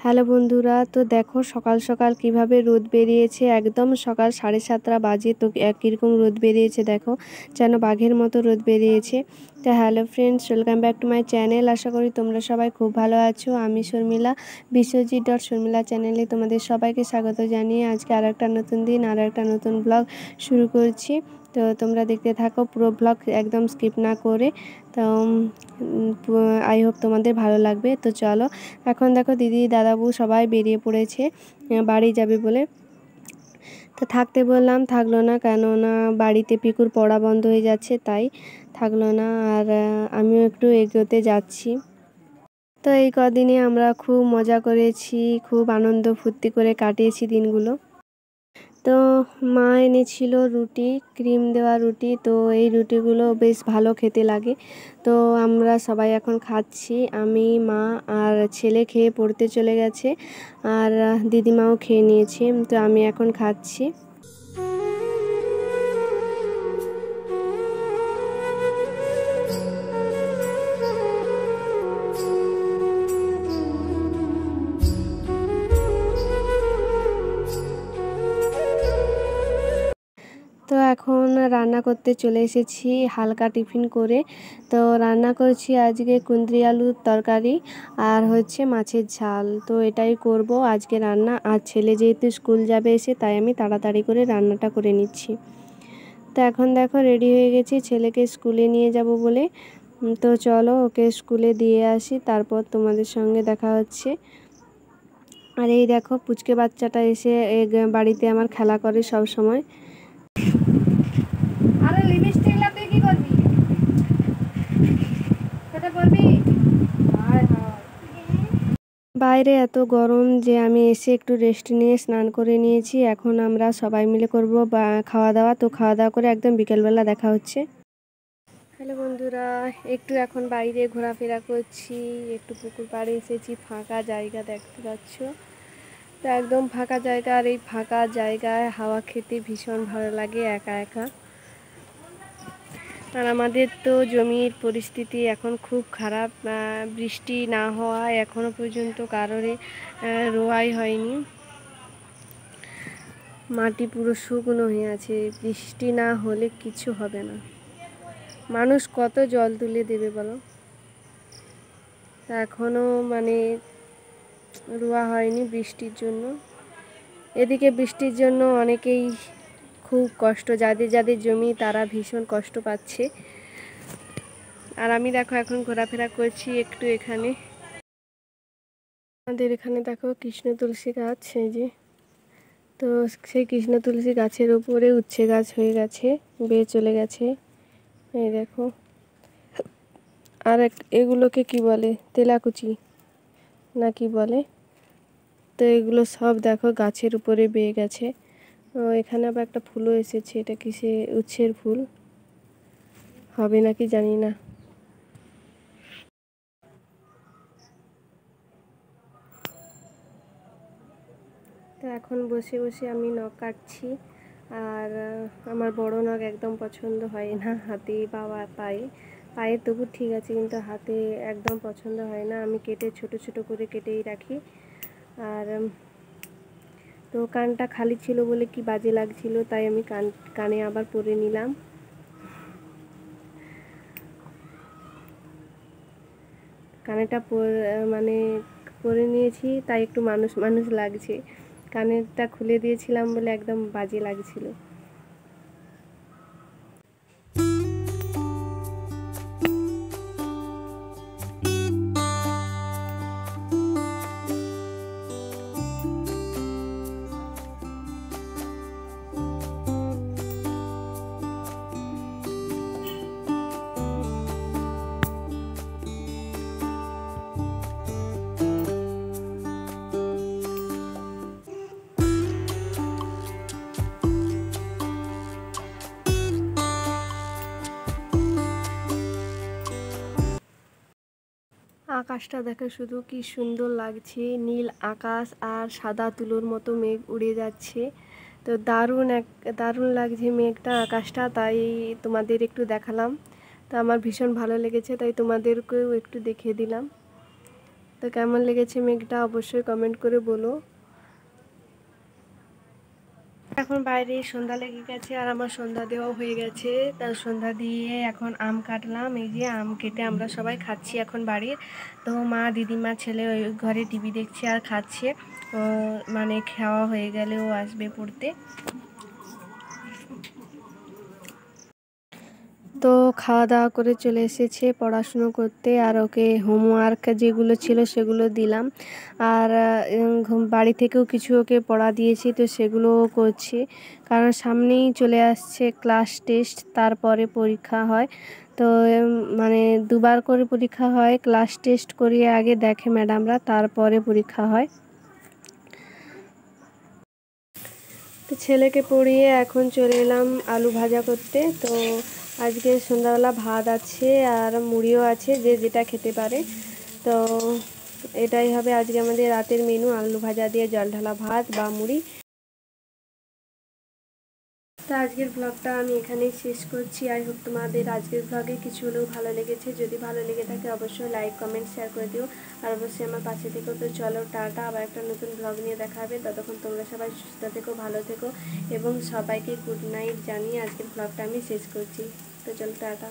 Hello বন্ধুরা, তো দেখো সকাল সকাল কিভাবে রোদ বেরিয়েছে। একদম সকাল 7:30 বাজে, তো কীরকম রোদ বেরিয়েছে দেখো, যেন বাঘের মতো রোদ বেরিয়েছে। তো hello friends, welcome back to my channel. আশা করি তোমরা সবাই খুব ভালো আছো। আমি শর্মিলা, বিশ্বজিৎ.শর্মিলা চ্যানেলে তোমাদের সবাইকে স্বাগত জানিয়ে আজকে আর একটা নতুন দিন, আর একটা নতুন ব্লগ শুরু করছি। তো তোমরা দেখতে থাকো পুরো ব্লগ, একদম স্কিপ না করে। তো আই হোপ তোমাদের ভালো লাগবে। তো চলো, এখন দেখো দিদি দাদাবু সবাই বেরিয়ে পড়েছে বাড়ি যাবে বলে। তো থাকতে বললাম, থাকলো না, কেননা বাড়িতে পিকুর পড়া বন্ধ হয়ে যাচ্ছে, তাই থাকলো না। আর আমিও একটু এগোতে যাচ্ছি। তো এই কদিনে আমরা খুব মজা করেছি, খুব আনন্দ ফুর্তি করে কাটিয়েছি দিনগুলো। তো মা এনেছিল রুটি, ক্রিম দেওয়া রুটি। তো এই রুটিগুলো বেশ ভালো খেতে লাগে। তো আমরা সবাই এখন খাচ্ছি, আমি, মা আর ছেলে খেয়ে পড়তে চলে গেছে, আর দিদিমাও খেয়ে নিয়েছে। তো আমি এখন খাচ্ছি। তো এখন রান্না করতে চলে এসেছি হালকা টিফিন করে। তো রান্না করছি আজকে কুঁদরি আলুর তরকারি আর হচ্ছে মাছের ঝাল। তো এটাই করব আজকে রান্না। আর ছেলে যেহেতু স্কুল যাবে এসে, তাই আমি তাড়াতাড়ি করে রান্নাটা করে নিচ্ছি। তো এখন দেখো রেডি হয়ে গেছি ছেলেকে স্কুলে নিয়ে যাব বলে। তো চলো ওকে স্কুলে দিয়ে আসি, তারপর তোমাদের সঙ্গে দেখা হচ্ছে। আর এই দেখো পুচকে বাচ্চাটা এসে বাড়িতে আমার খেলা করে সব সময়। আরে লিপস্টিক লাতে কি করবি? সেটা বলবি? বাইরে এত গরম যে আমি এসে একটু রেস্ট নিয়ে স্নান করে নিয়েছি। এখন আমরা সবাই মিলে করব খাওয়া দাওয়া। তো খাওয়া দাওয়া করে একদম বিকেলবেলা দেখা হচ্ছে। হ্যালো বন্ধুরা, একটু এখন বাইরে ঘোরাফেরা করছি, একটু পুকুর পাড়ে এসেছি, ফাঁকা জায়গা দেখতে পাচ্ছ। তো একদম ফাঁকা জায়গা, আর এই ফাঁকা জায়গায় হাওয়া খেতে ভীষণ ভালো লাগে একা একা। আর আমাদের তো জমির পরিস্থিতি এখন খুব খারাপ, বৃষ্টি না হওয়ায় এখনও পর্যন্ত কারোরই রোয়াই হয়নি। মাটি পুরো শুকনো হয়ে আছে, বৃষ্টি না হলে কিছু হবে না। মানুষ কত জল তুলে দেবে বলো। এখনও রোয়া হয়নি বৃষ্টির জন্য। এদিকে বৃষ্টির জন্য অনেকেই খুব কষ্ট, যাদের যাদের জমি তারা ভীষণ কষ্ট পাচ্ছে। আর আমি দেখো এখন ঘোরাফেরা করছি একটু এখানে। আমাদের এখানে দেখো কৃষ্ণ তুলসী গাছ, এই যে। তো সেই কৃষ্ণ তুলসী গাছের উপরে উচ্ছে গাছ হয়ে গেছে, বেয়ে চলে গেছে, এই দেখো। আর এগুলোকে কি বলে, তেলাকুচি না কি বলে। তো এগুলো সব দেখো গাছের উপরে বেয়ে গেছে। এখানে আবার একটা ফুলও এসেছে, এটা কিসে, উচ্ছের ফুল হবে নাকি জানি না। তো এখন বসে বসে আমি নখ কাটছি। আর আমার বড় নখ একদম পছন্দ হয় না, হাতে বা পায়ে। পায়ে তবু ঠিক আছে, কিন্তু হাতে একদম পছন্দ হয় না। আমি কেটে ছোট ছোট করে কেটেই রাখি। আর তো কানটা খালি ছিল বলে কি বাজে লাগছিল, তাই আমি কানে আবার পরে নিলাম। কানেরটা পরে নিয়েছি, তাই একটু মানুষ মানুষ লাগছে। কানেরটা খুলে দিয়েছিলাম বলে একদম বাজে লাগছিল। আকাশটা দেখো শুধু কি সুন্দর লাগছে, নীল আকাশ আর সাদা তুলোর মতো মেঘ উড়ে যাচ্ছে। তো দারুণ লাগছে মেঘটা, আকাশটা, তাই তোমাদের একটু দেখালাম। তো আমার ভীষণ ভালো লেগেছে, তাই তোমাদেরকেও একটু দেখিয়ে দিলাম। তো কেমন লেগেছে মেঘটা অবশ্যই কমেন্ট করে বলো। এখন বাইরে সন্ধ্যা লেগে গেছে আর আমার সন্ধ্যা দেওয়া হয়ে গেছে। তার সন্ধ্যা দিয়ে এখন আম কাটলাম, এই যে আম কেটে আমরা সবাই খাচ্ছি এখন বাড়ির। তো মা, দিদিমা, ছেলে ওই ঘরে টিভি দেখছে আর খাচ্ছে। মানে খাওয়া হয়ে গেলে ও আসবে পড়তে। তো খাওয়া দাওয়া করে চলে এসেছে পড়াশুনো করতে, আর ওকে হোমওয়ার্ক যেগুলো ছিল সেগুলো দিলাম। আর বাড়ি থেকেও কিছু ওকে পড়া দিয়েছি, তো সেগুলোও করছি। কারণ সামনেই চলে আসছে ক্লাস টেস্ট, তারপরে পরীক্ষা হয়। তো মানে দুবার করে পরীক্ষা হয়, ক্লাস টেস্ট করিয়ে আগে দেখে ম্যাডামরা, তারপরে পরীক্ষা হয়। তো ছেলেকে পড়িয়ে এখন চলে এলাম আলু ভাজা করতে। তো আজকে সন্ধ্যাবেলা ভাত আছে আর মুড়িও আছে, যে যেটা খেতে পারে। তো এটাই হবে আজকে আমাদের রাতের মেনু, আলু ভাজা দিয়ে জল ঢালা ভাত বা মুড়ি। তো আজকের ব্লগটা আমি এখানেই শেষ করছি। আই হোপ তোমাদের আজকের ব্লগে কিছু হলেও ভালো লেগেছে। যদি ভালো লেগে থাকে অবশ্যই লাইক, কমেন্ট, শেয়ার করে দিও। আর অবশ্যই আমার পাশে থেকো। তো চলো টাটা, আবার একটা নতুন ব্লগ নিয়ে দেখা হবে। ততক্ষণ তোমরা সবাই সুস্থ থেকো, ভালো থেকো এবং সবাইকে গুড নাইট জানিয়ে আজকের ব্লগটা আমি শেষ করছি। তো চলো টাটা।